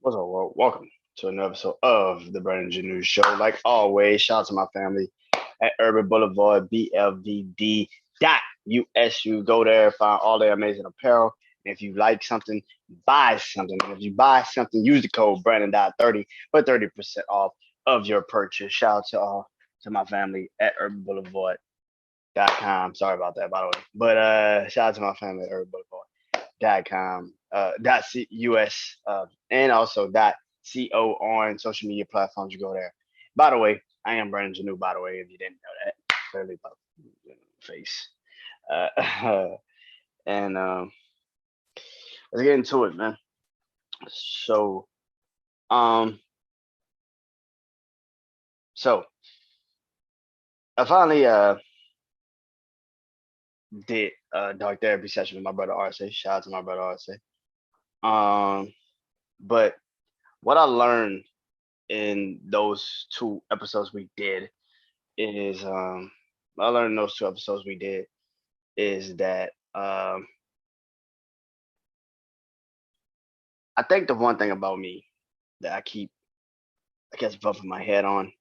What's up, world? Welcome to another episode of the Brandon Show. Like always, shout out to my family at Urban Boulevard, BLVD.USU. Go there, find all their amazing apparel. And if you like something, buy something. And if you buy something, use the code Brandon.30 for 30% off of your purchase. Shout out to my family at Urban Boulevard.com. Sorry about that, by the way. But shout out to my family at Urban Boulevard.com, .us, and also .co on social media platforms. You go there. By the way, I am Brandon Janeau, by the way, if you didn't know that. Clearly by the face. Uh, and let's get into it, man. So, um, so I finally did a dark therapy session with my brother RC. Shout out to my brother RC. But what I learned in those two episodes we did is I learned in those two episodes we did is that I think the one thing about me that I guess bumping my head on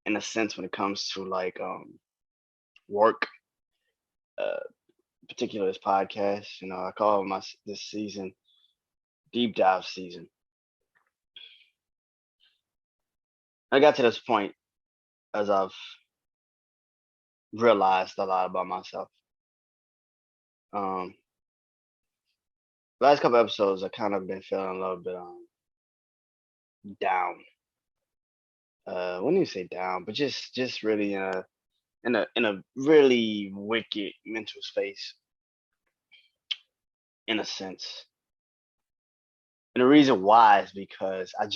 in a sense when it comes to like work, uh particular this podcast, I call my this season deep dive season. I got to this point as I've realized a lot about myself. Last couple episodes I kind of been feeling a little bit down. Wouldn't even say down, but just really in a really wicked mental space, in a sense. And the reason why is because I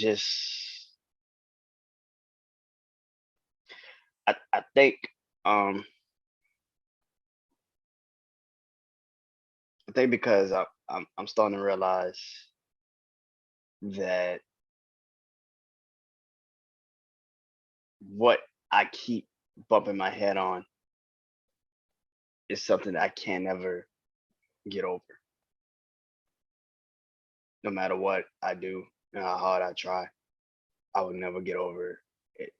think um I think because I'm starting to realize that what I keep bumping my head on is something that I can't ever get over. No matter what I do and how hard I try, I would never get over it.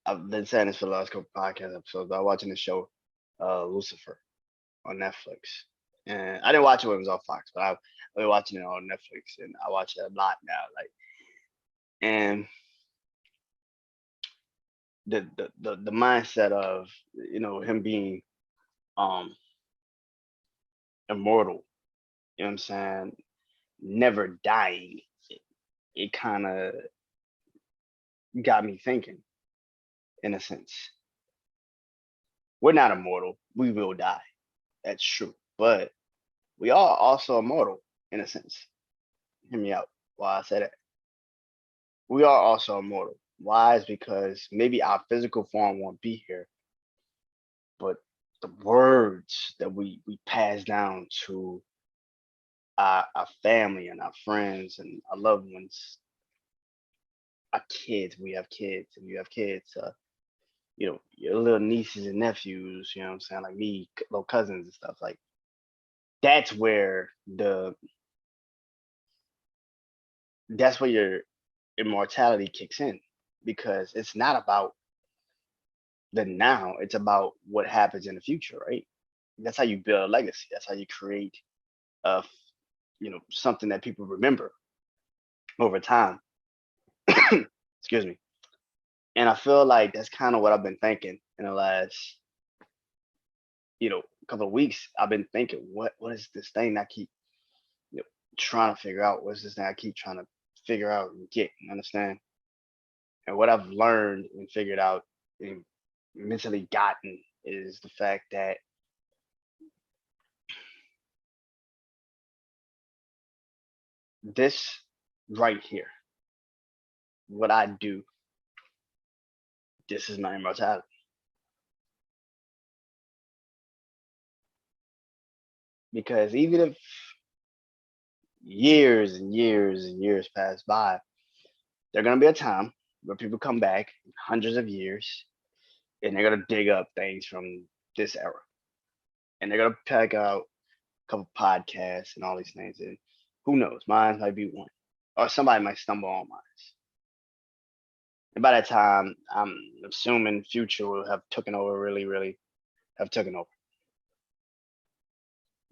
I've been saying this for the last couple podcast episodes, but I'm watching the show Lucifer on Netflix. And I didn't watch it when it was on Fox, but I've been watching it on Netflix and I watch it a lot now. And the mindset of him being um immortal, you know what I'm saying, never dying, it kind of got me thinking in a sense. We're not immortal. We will die. That's true. But we are also immortal in a sense. Hear me out while I say that. We are also immortal. Why? Is because maybe our physical form won't be here, but the words that we pass down to our family and our friends and our loved ones, our kids, we have kids, and you have kids, your little nieces and nephews, you know what I'm saying, like me, little cousins and stuff. Like that's where your immortality kicks in because it's not about the now, it's about what happens in the future, right? That's how you build a legacy. That's how you create uh something that people remember over time. Excuse me. And I feel like that's kind of what I've been thinking in the last couple of weeks. I've been thinking, what is this thing that I keep trying to figure out? What's this thing I keep trying to figure out and get and understand? And what I've learned and figured out and mentally gotten is the fact that this right here, what I do, this is my immortality. Because even if years and years and years pass by, there's gonna be a time where people come back hundreds of years and they're gonna dig up things from this era. And they're gonna pick out couple podcasts and all these things. And who knows, mine might be one, or somebody might stumble on mine. And by that time, I'm assuming Future will have taken over, really have taken over.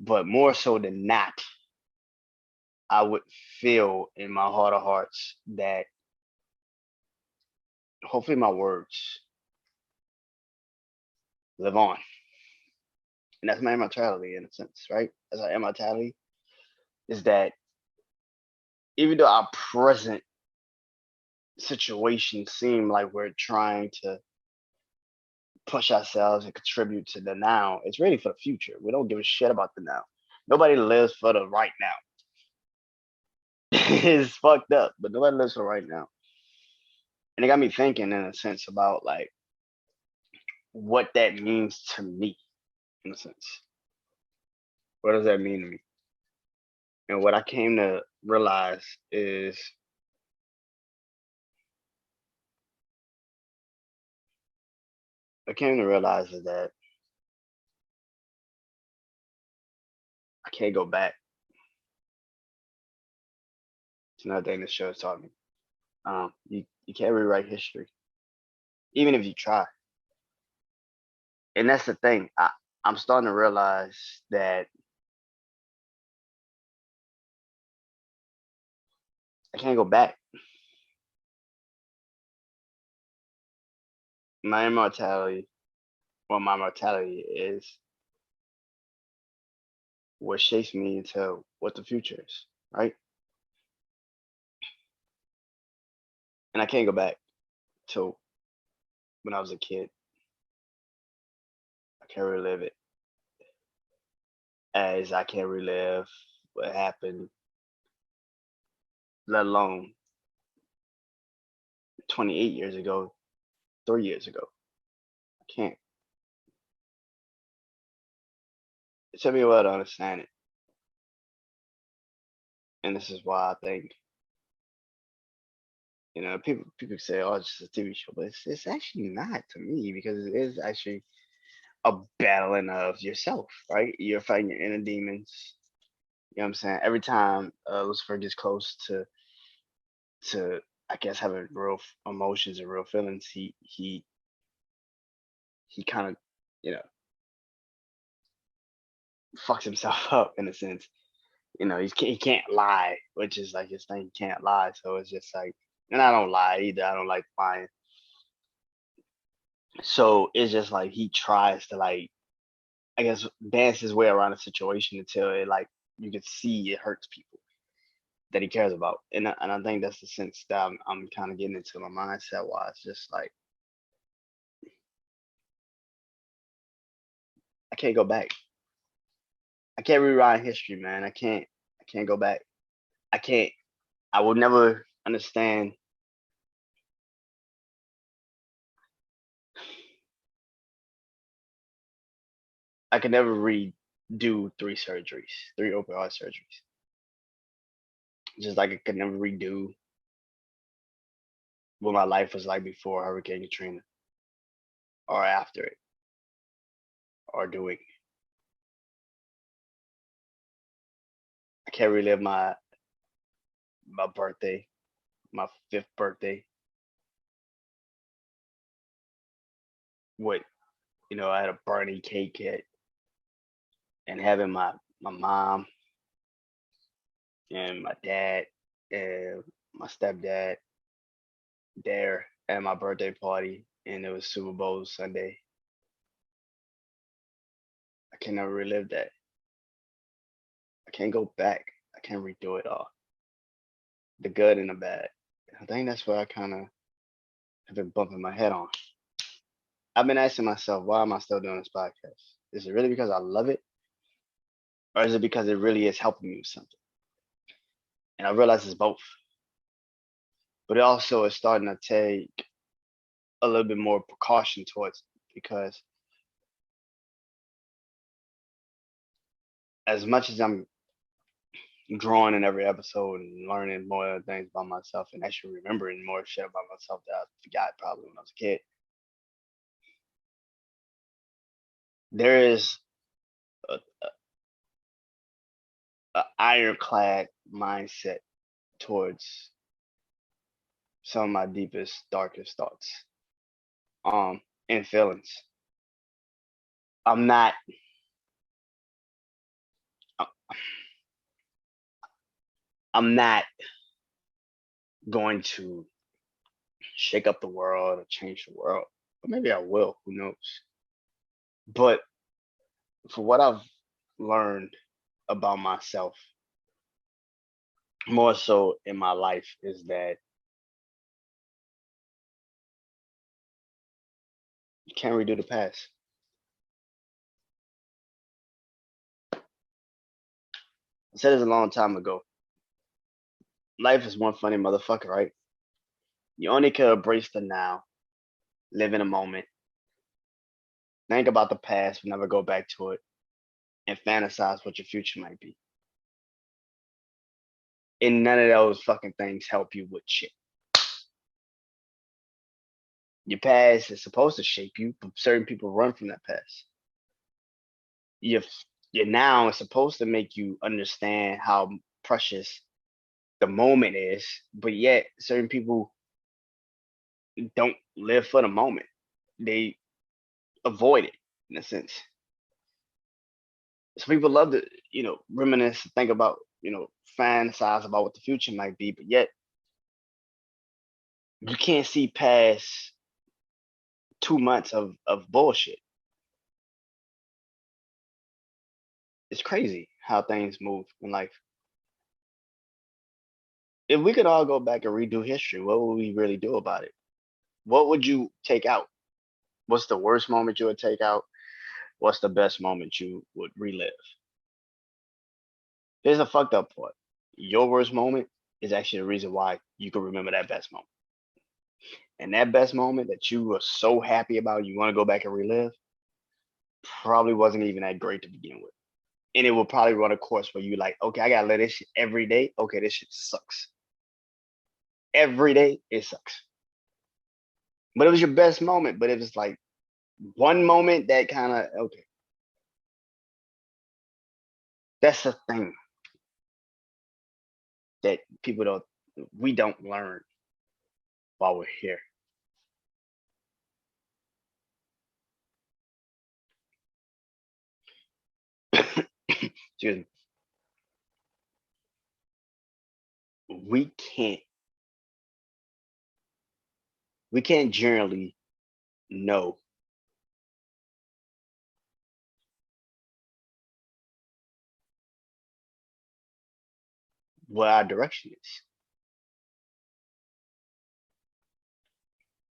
But more so than not, I would feel in my heart of hearts that hopefully my words live on. And that's my immortality in a sense, right? As our immortality is that even though our present situations seem like we're trying to push ourselves and contribute to the now, it's really for the future. We don't give a shit about the now. Nobody lives for the right now. It's fucked up, but nobody lives for right now. And it got me thinking in a sense about like what that means to me, in a sense. What does that mean to me? And what I came to realize is is that I can't go back. It's another thing this show has taught me. You can't rewrite history, even if you try. And that's the thing. I'm starting to realize that I can't go back. My immortality, my mortality is what shapes me into what the future is, right? And I can't go back to when I was a kid. I can't relive it, as I can't relive what happened, let alone 28 years ago, 3 years ago. I can't. It took me a while to understand it. And this is why I think, people say, oh, it's just a TV show, but it's actually not to me, because it is actually a battling of yourself, right? You're fighting your inner demons. You know what I'm saying? Every time Lucifer gets close to I guess having real emotions and real feelings, he kind of, you know, fucks himself up in a sense. He can't lie, which is like his thing. He can't lie, so it's just like, and I don't lie either. I don't like lying. So it's just like he tries to, like, I guess, dance his way around a situation until it, like, you can see it hurts people that he cares about. And I think that's the sense that I'm kind of getting into my mindset wise. Just like, I can't go back. I can't rewrite history, man. I can't go back. I can't. I will never understand. I could never redo three open heart surgeries. Just like I could never redo what my life was like before Hurricane Katrina, or after it, or doing. I can't relive my birthday, my fifth birthday. What, I had a burning cake at, and having my mom and my dad and my stepdad there at my birthday party, and it was Super Bowl Sunday. I can never relive that. I can't go back. I can't redo it all. The good and the bad. I think that's what I kind of have been bumping my head on. I've been asking myself, why am I still doing this podcast? Is it really because I love it? Or is it because it really is helping me with something? And I realize it's both. But it also is starting to take a little bit more precaution towards it, because as much as I'm growing in every episode and learning more things about myself, and actually remembering more shit about myself that I forgot probably when I was a kid, there is a, an ironclad mindset towards some of my deepest, darkest thoughts, and feelings. I'm not. I'm not going to shake up the world or change the world. Or maybe I will. Who knows? But for what I've learned about myself, more so in my life, is that you can't redo the past. I said this a long time ago. Life is one funny motherfucker, right? You only can embrace the now, live in a moment, think about the past, never go back to it, and fantasize what your future might be. And none of those fucking things help you with shit. Your past is supposed to shape you, but certain people run from that past. Your your now is supposed to make you understand how precious the moment is, but yet certain people don't live for the moment. They avoid it in a sense. So people love to, reminisce, think about, fantasize about what the future might be, but yet you can't see past 2 months of bullshit. It's crazy how things move in life. If we could all go back and redo history, what would we really do about it? What would you take out? What's the worst moment you would take out? What's the best moment you would relive? Here's a fucked up part. Your worst moment is actually the reason why you can remember that best moment. And that best moment that you were so happy about, you want to go back and relive, probably wasn't even that great to begin with. And it will probably run a course where you like, okay, I gotta live this shit every day. Okay, this shit sucks. Every day it sucks. But it was your best moment. But it was like one moment that kind of okay. That's the thing that we don't learn while we're here. Excuse me. We can't we can't generally know what our direction is.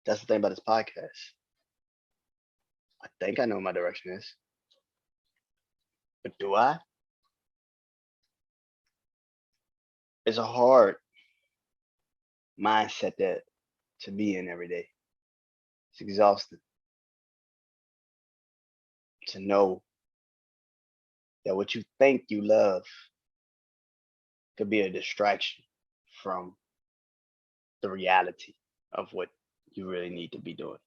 That's the thing about this podcast. I think I know what my direction is. But do I? It's a hard mindset to be in every day. It's exhausting to know that what you think you love could be a distraction from the reality of what you really need to be doing.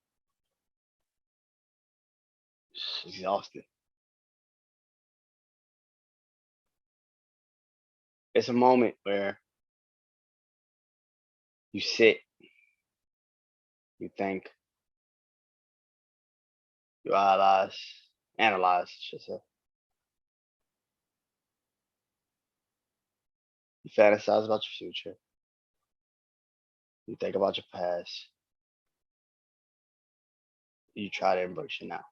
It's exhausting. It's a moment where you sit, you think, you analyze, I should say. You fantasize about your future. You think about your past. You try to embrace it now.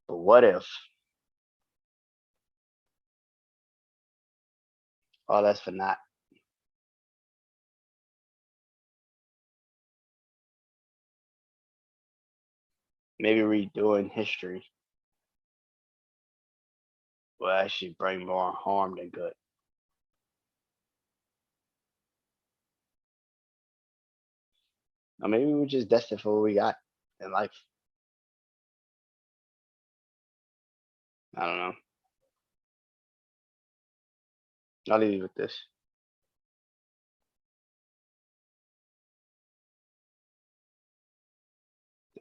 But what if all that's for naught? Maybe redoing history will actually bring more harm than good. Or maybe we're just destined for what we got in life. I don't know. I'll leave you with this.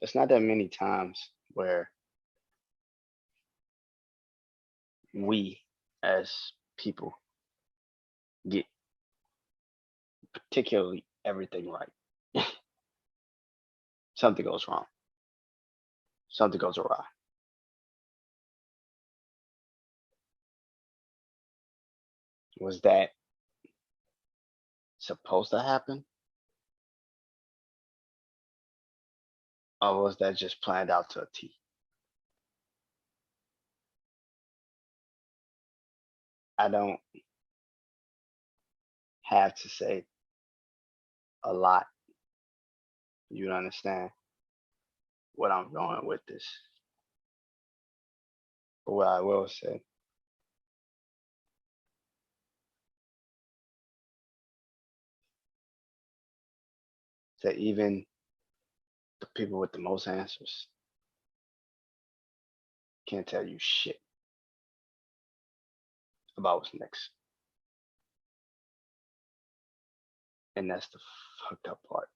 it's not that many times where we as people get particularly everything right. Something goes wrong. Something goes awry. Was that supposed to happen? Or was that just planned out to a T? I don't have to say a lot. You understand what I'm going with this. But what I will say, that even the people with the most answers can't tell you shit about what's next. And that's the fucked up part.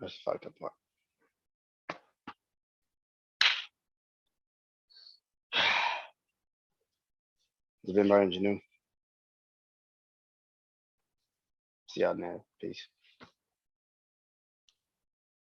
That's the fucked up part. It's been Brandon Janu. See y'all, man. Peace.